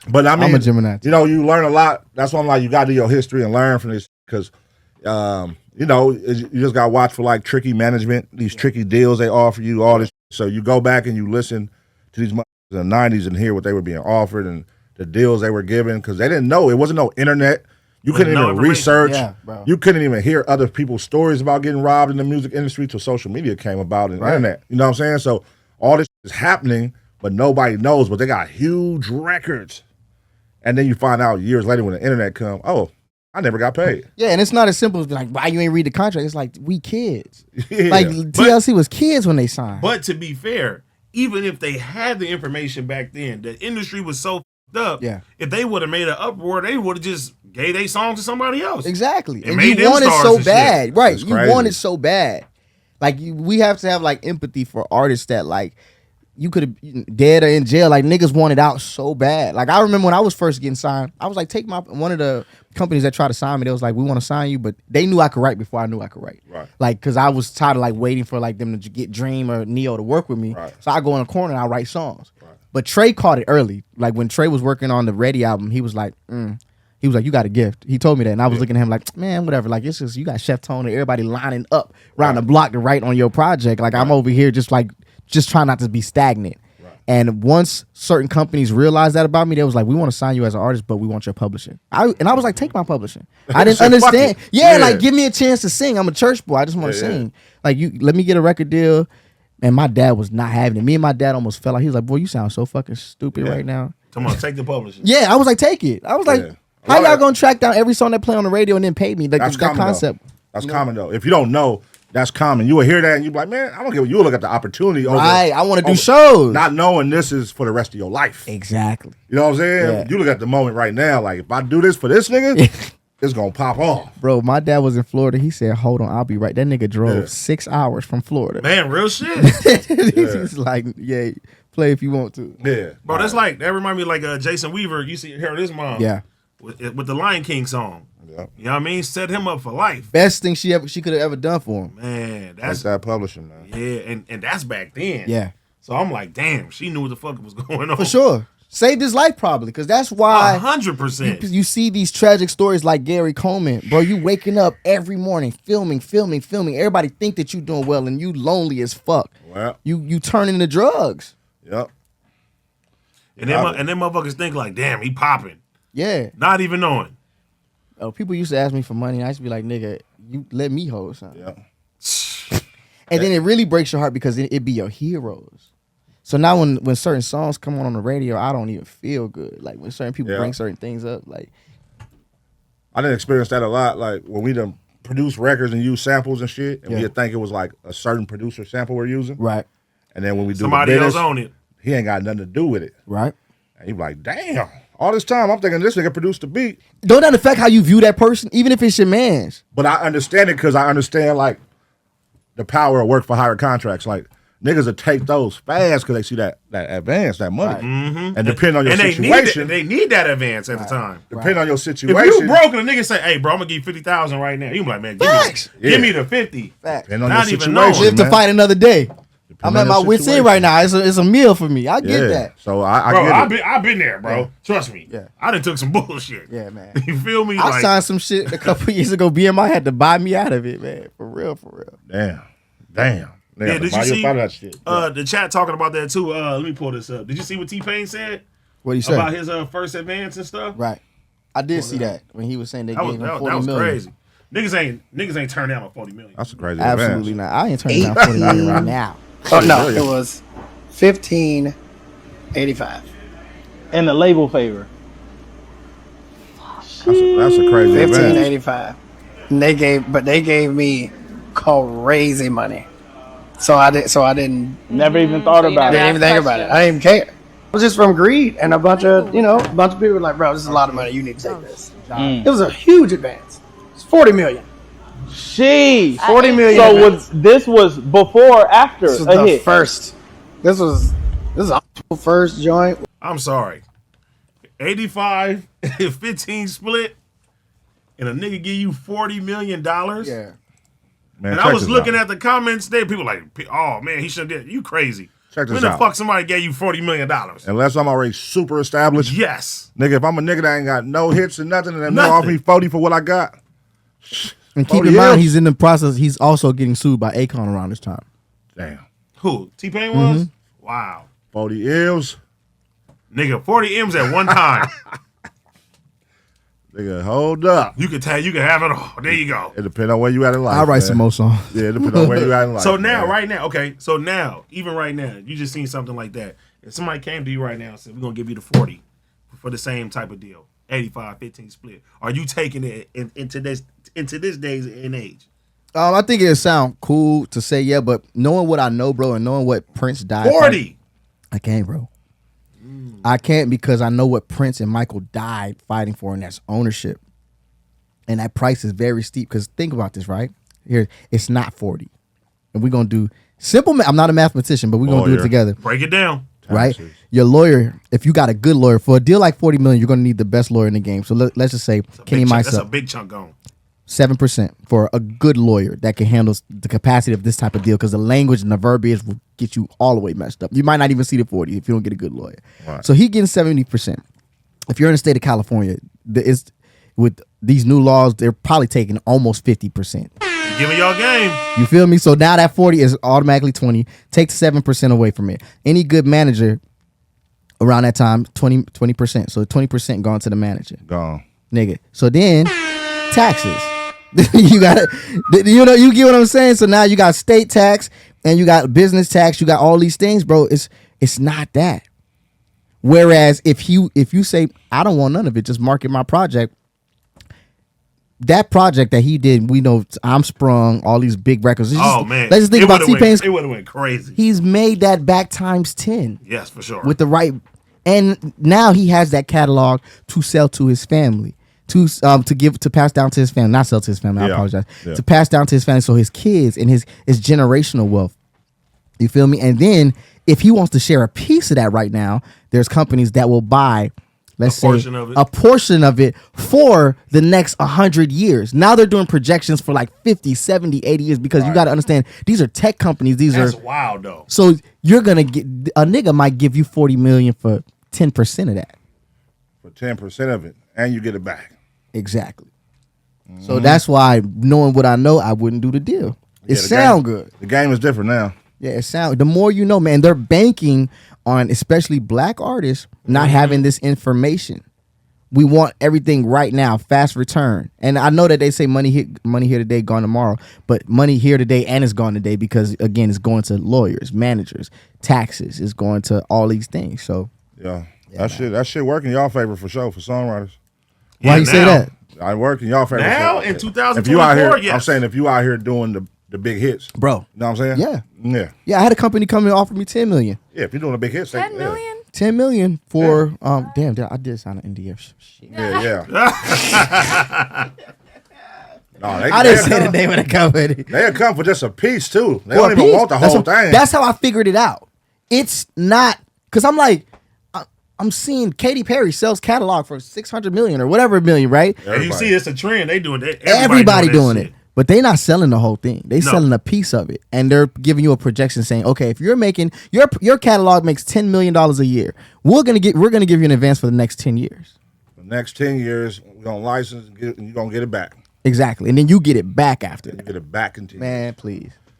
But I mean, I'm a Gemini. You know, you learn a lot. That's why I'm like, you got to do your history and learn from this because, you know, you just got to watch for like tricky management, these tricky deals they offer you, all this. So you go back and you listen to these in the 90s and hear what they were being offered and the deals they were given because they didn't know. It wasn't no internet. You couldn't even research. Yeah, bro. You couldn't even hear other people's stories about getting robbed in the music industry till social media came about and internet. You know what I'm saying? So all this is happening, but nobody knows. But they got huge records. And then you find out years later when the internet come, oh, I never got paid. Yeah, and it's not as simple as like, why you ain't read the contract? It's like, we kids. Yeah. Like, TLC was kids when they signed. But to be fair, even if they had the information back then, the industry was so up. Yeah. If they would have made an uproar, they would have just gave their song to somebody else. Exactly. And made you want it so bad. Shit. Right. You want it so bad. Like, we have to have, like, empathy for artists that, like, you could have dead or in jail. Like, niggas wanted out so bad. Like, I remember when I was first getting signed, I was like, one of the companies that tried to sign me, they was like, we want to sign you, but they knew I could write before I knew I could write. Right. Like, because I was tired of, like, waiting for, like, them to get Dream or Neo to work with me. Right. So I go in a corner and I write songs. Right. But Trey caught it early. Like, when Trey was working on the Ready album, he was like, He was like, you got a gift. He told me that. And I was looking at him like, man, whatever. Like, it's just, you got Chef Tone and everybody lining up around the block to write on your project. Like, I'm over here just trying not to be stagnant. And once certain companies realized that about me, they was like, we want to sign you as an artist, but we want your publishing. I was like, take my publishing. I didn't understand. Yeah, like, give me a chance to sing. I'm a church boy. I just want to sing. Like, let me get a record deal. And my dad was not having it. Me and my dad almost fell out. He was like, boy, you sound so fucking stupid right now. Come on, take the publishing. Yeah, I was like, take it. I was like, how y'all gonna track down every song that play on the radio and then pay me? Like, that's that concept. That's common, though. If you don't know, that's common. You will hear that and you be like, man, I don't give a you look at the opportunity over. Right, I want to do shows. Not knowing this is for the rest of your life. Exactly. You know what I'm saying? Yeah. You look at the moment right now, like, if I do this for this nigga, it's going to pop off. Bro, my dad was in Florida. He said, hold on, I'll be right. That nigga drove 6 hours from Florida. Man, real shit. He's like, yeah, play if you want to. Yeah. Bro, that's like, that remind me of like Jason Weaver. You see, heard his mom. Yeah. With the Lion King song. Yeah. You know what I mean? Set him up for life. Best thing she could have ever done for him. Man, that's that publishing, man. Yeah, and that's back then. Yeah. So I'm like, damn, she knew what the fuck was going on. For sure. Saved his life probably, because that's why 100%. You see these tragic stories like Gary Coleman. Bro, you waking up every morning, filming. Everybody think that you doing well and you lonely as fuck. Well, you turn into drugs. Yep. And then motherfuckers think like, damn, he popping. Yeah. Not even knowing. Oh, people used to ask me for money, and I used to be like, nigga, you let me hold something. Yeah. And then it really breaks your heart because it be your heroes. So now when certain songs come on the radio, I don't even feel good. Like when certain people bring certain things up, like I didn't experience that a lot. Like when we done produce records and use samples and shit, and we'd think it was like a certain producer sample we're using. Right. And then when we do somebody the business, else on it, he ain't got nothing to do with it. Right. And you be like, damn, all this time I'm thinking this nigga produced the beat. Don't that affect how you view that person, even if it's your man's? But I understand it because I understand like the power of work for hire contracts. Like niggas will take those fast because they see that advance, that money. Right. Mm-hmm. And depending on your situation. They need that advance at the time. Depending on your situation. If you broke and a nigga say, hey, bro, I'm going to give you 50,000 right now. You be like, man, give me the 50. Facts. Depending on Not your even situation, Live to fight another day. I'm at my wit's end right now. It's a meal for me. I get that. So I get it. I've been there, bro. Yeah. Trust me. Yeah. I done took some bullshit. Yeah, man. You feel me? I signed some shit a couple years ago. BMI had to buy me out of it, man. For real. Damn. Yeah, did you see that shit? The chat talking about that too? Let me pull this up. Did you see what T-Pain said? What he said? About his first advance and stuff? Right. I did see that when he was saying they gave him 40 that was million. crazy. Niggas ain't turned down on 40 million. That's a crazy Absolutely advance. not. I ain't turning down 40 million right now. Oh no, it was $15.85. And the label favor. That's a crazy advance. $15.85. And they gave me crazy money. So I didn't Never even thought about it. didn't even think about it. I didn't even care. It was just from greed, and a bunch of people were like, bro, this is a lot of money. You need to take this. It was a huge advance. It's $40 million. Sheesh. $40 million. So this was before or after This was a the hit? first. This is our first joint. I'm sorry. 85, 15 split, and a nigga give you $40 million? Yeah. Man, and I was looking at the comments there. People like, oh man, he should have did. You crazy. Check this When the out. fuck somebody gave you $40 million? Unless I'm already super established. Yes. Nigga, if I'm a nigga that ain't got no hits and nothing, and they Nothing. offer me 40 for what I got. And keep 40 in mind, M's. he's in the process. He's also getting sued by Akon around this time. Damn. Who? T-Pain was? Mm-hmm. Wow. 40 M's. Nigga, 40 M's at one time. Nigga, hold up. You can have it all. There you go. It depends on where you at in life. I'll write man. some more songs. Yeah, it depends on where you at in life. So now, man. right now, okay. So now, even right now, you just seen something like that. If somebody came to you right now and said, "We're gonna give you the 40 for the same type of deal, 85-15 split," are you taking it into this days and age? I think it sound cool to say yeah, but knowing what I know, bro, and knowing what Prince died, 40. I can't, bro. I can't because I know what Prince and Michael died fighting for, and that's ownership. And that price is very steep. Because think about this, right? Here, it's not 40, and we're gonna do simple. I'm not a mathematician, but we're gonna do it Lawyer. together, Break it down. right? Taxes. Your lawyer, if you got a good lawyer for a deal like 40 million, you're gonna need the best lawyer in the game. So let's just say Kenny Big chunk. That's a Meiser, big chunk gone. 7% for a good lawyer that can handle the capacity of this type of deal, because the language and the verbiage will get you all the way messed up. You might not even see the 40 if you don't get a good lawyer. Right. So he getting 70%. If you're in the state of California, with these new laws, they're probably taking almost 50%. Give me your game. You feel me? So now that 40 is automatically 20. Take 7% away from it. Any good manager around that time, 20%. So 20% gone to the manager. Gone. Nigga. So then taxes. You got it. You know, you get what I'm saying? So now you got state tax and you got business tax, you got all these things, bro. It's not that. Whereas if you say, I don't want none of it, just market my project. That project that he did, we know I'm Sprung, all these big records. Man. Let's just think about T-Pain's. It would have went crazy. He's made that back times 10 Yes, for sure. with the right, and now he has that catalog to sell to his family, to pass down to his family, not sell to his family. I Yeah. apologize. Yeah. To pass down to his family, so his kids and his generational wealth. You feel me? And then if he wants to share a piece of that right now, there's companies that will buy, let's say, portion of it. a portion of it for the next 100 years. Now they're doing projections for like 50, 70, 80 years, because you got to understand, these are tech companies. That's are wild, though. so you're gonna get, a nigga might give you 40 million for 10% of that. For 10% of it, and you get it back. Exactly. So that's why, knowing what I know, I wouldn't do the deal. It Yeah, the sound game- good. The game is different now. Yeah, it sound. The more you know, man. They're banking on, especially black artists, not having this information. We want everything right now, fast return. And I know that they say money here today, gone tomorrow. But money here today and it's gone today, because again, it's going to lawyers, managers, taxes. It's going to all these things. So Yeah. That shit work in y'all favor for sure, for songwriters. why Yeah, you say now. that? I work in y'all favor. Now, for in sure. 2024, if you out here, yes. I'm saying if you out here doing the big hits, Bro. you know what I'm saying? Yeah. Yeah. Yeah, I had a company come and offer me 10 million. Yeah, if you're doing the big hits, 10 million? 10 million for damn, I did sign an NDA. Shit. Yeah. No, I didn't say the name of the company. They'll come for just a piece too. They For don't a even piece. want the That's whole what- thing. That's how I figured it out. It's not, because I'm like, I'm seeing Katy Perry sells catalog for 600 million or whatever million, right? And you Everybody. see, it's a trend. They doing that. Everybody doing that it. But they not selling the whole thing. They No. selling a piece of it. And they're giving you a projection saying, okay, if you're making your catalog makes $10 million a year, we're gonna give you an advance for the next 10 years. The next 10 years, we're going to license and you're going to get it back. Exactly. And then you get it back after You that. get it back in 10 years. Man, please.